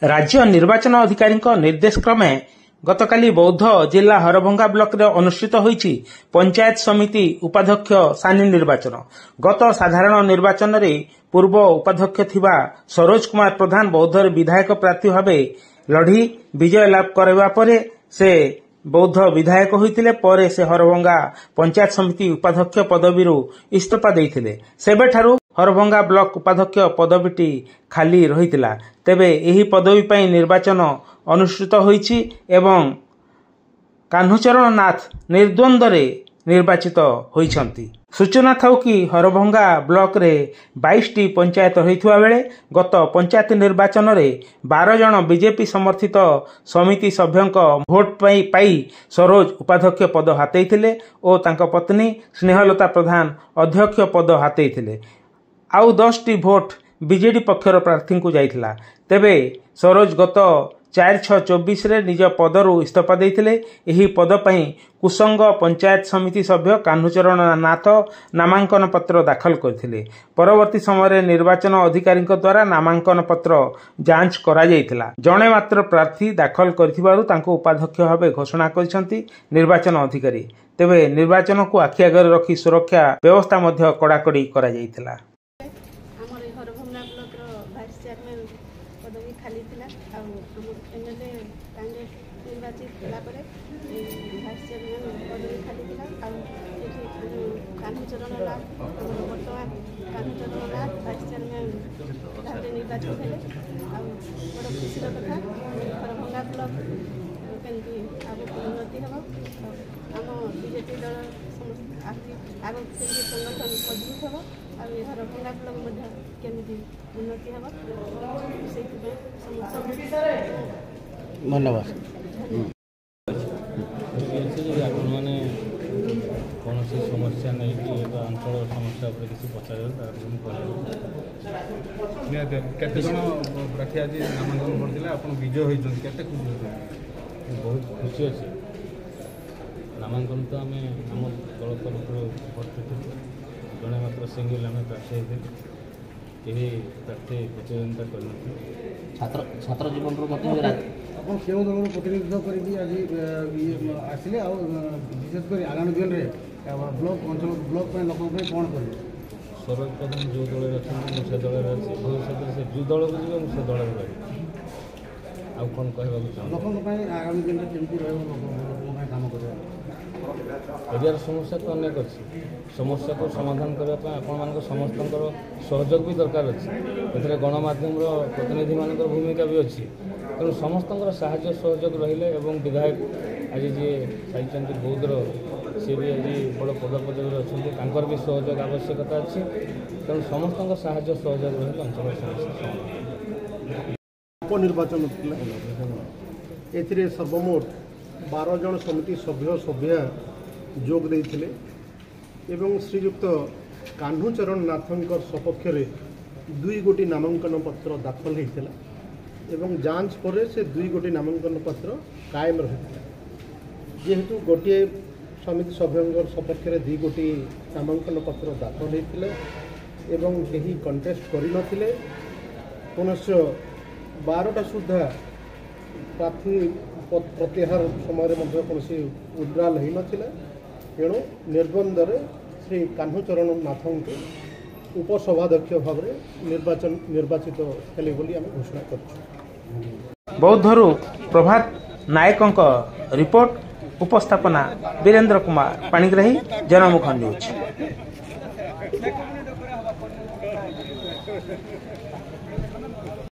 राज्य निर्वाचन अधिकारी निर्देश क्रमे गतकाली बौद्ध जिला हरभंगा ब्लॉक रे अनुष्ठित होईछि पंचायत समिति उपाध्यक्ष सानी निर्वाचन। गत साधारण निर्वाचन रे पूर्व उपाध्यक्ष थिबा सरोज कुमार प्रधान बौद्ध विधायक प्रार्थी भावे लढ़ी विजय लाभ करबा परे से बौद्ध विधायक होइतिले परे से हरभंगा पंचायत समिति उपाध्यक्ष पदवीरु इस्तीफा देइथिले। सेबेठारु हरभंगा ब्लॉक उपाध्यक्ष पदवीटी खाली रहितिला। तेबे एही पदवी पई निर्वाचन अनुष्ठित होईछि एवं कान्हूचरण नाथ निर्द्वंद्व रे निर्वाचित होइछंती। सूचना थाउ कि हरभंगा ब्लॉक रे 22टी पंचायत होइथुवा बेले गत पंचायत निर्वाचन रे 12 जन बीजेपी समर्थित समिति सभ्यंक भोट पाई सरोज उपाध्यक्ष पद हातेइथिले ओ तांका पत्नी स्नेहलता प्रधान अध्यक्ष पद हातेइथिले। आउ 10टी भोट बीजेडी पक्षर प्रार्थी को जाइथिला। तेबे सरोज गत 4/6/24 रे निज पदरु इस्तीफा देइथिले। एही पद पई कुसंग पंचायत समिति सभ्य कान्हूचरण नाथ नामांकन पत्र दाखल करथिले। परवर्ती समय निर्वाचन अधिकारी द्वारा नामांकन पत्र जांच करा जाइथिला। जणे मात्र प्रार्थी दाखल करथिबारु तांको उपाध्यक्ष भावे घोषणा करिसंती निर्वाचन अधिकारी। तेबे निर्वाचन को आखि आगर रखी सुरक्षा व्यवस्था मध्य कड़ाकड़ी करा जाइथिला। भाइस चेयरमैन पदवी खाली थिला एमएलए कांग्रेस निर्वाचित होला परे भाइस चेयरमैन पदवी खाली थिला कान्हूचरण नाथ वर्तमान कान्हूचरण नाथ भाइस चेयरमैन भावे निर्वाचित हेले। बड़ खुशीर कथा हरभंगा ब्लॉक केमती आगे उन्नति हम आम बीजेपी दल आगे संगठन मजबूत हम हरभंगा ब्लॉक केमती उन्नति हम धन्यवाद। कौन समस्या नहीं कि अंचल समस्या पर किसी पचार केते जन प्रार्थी आज नामांकन करथिले आपण विजय होइछन केते खुशी बहुत खुशी अच्छे। नामांकन तो आम आम दल तरफ करते जड़े मात्र सिंगल आम प्रार्थी यही प्रार्थी प्रतिद्वंदिता कर छात्र जीवन आप क्यों दल प्रतिनिधित्व कर आसिले विशेषकर आगामी दिन में ब्लॉक अंचल ब्लॉक लोक कौन कर सरोज प्रधान जो दल अच्छे से दल अच्छे भविष्य से जो दल को जी से दल रही आउ कौन कहवा लोक आगामी दिन में केमती रहा काम कर एरियार समस्या तो अनेक अच्छी समस्या को समाधान करने आपण समस्त सहयोग भी दरकार अच्छे ए गणमाध्यम प्रतिनिधि मान भूमिका भी अच्छी तेणु समस्त साहाय्य सहयोग रहिले एवं विधायक आज जी साइंट बौद्धर सी भी आज बड़ पदपदवी अच्छा भी सहयोग आवश्यकता अच्छी तेणु समस्त साहाय्य सहयोग रही अंचल समस्या उपनिर्वाचन ए सर्वमोट 12 जन समिति सभ्य सभ्या जोग देइथिले एवं श्रीयुक्त कान्हूचरण नाथंकर सपक्ष रे 2 गोटी नामांकन पत्र दाखल होइथिला एवं जांच पर से 2 गोटी नामांकन पत्र कायम रहिथिला। जेहेतु गोटे समिति सभ्यंकर सपक्ष रे 2 गोटी नामांकन पत्र दाखल होइथिले एवं केही कंटेस्ट करि नथिले पुनश्च 12टा सुधा प्रार्थी प्रत्याहार समय कौन उद्राल हो नाला तेणु निर्बंध श्री कान्हूचरण नाथ को उपसभाध्यक्ष भाव निर्वाचित हेले बोली आम घोषणा कर। बौद्धरू प्रभात नायक रिपोर्ट उपस्थापना वीरेंद्र कुमार पाणिग्राही जनमुख न्यूज।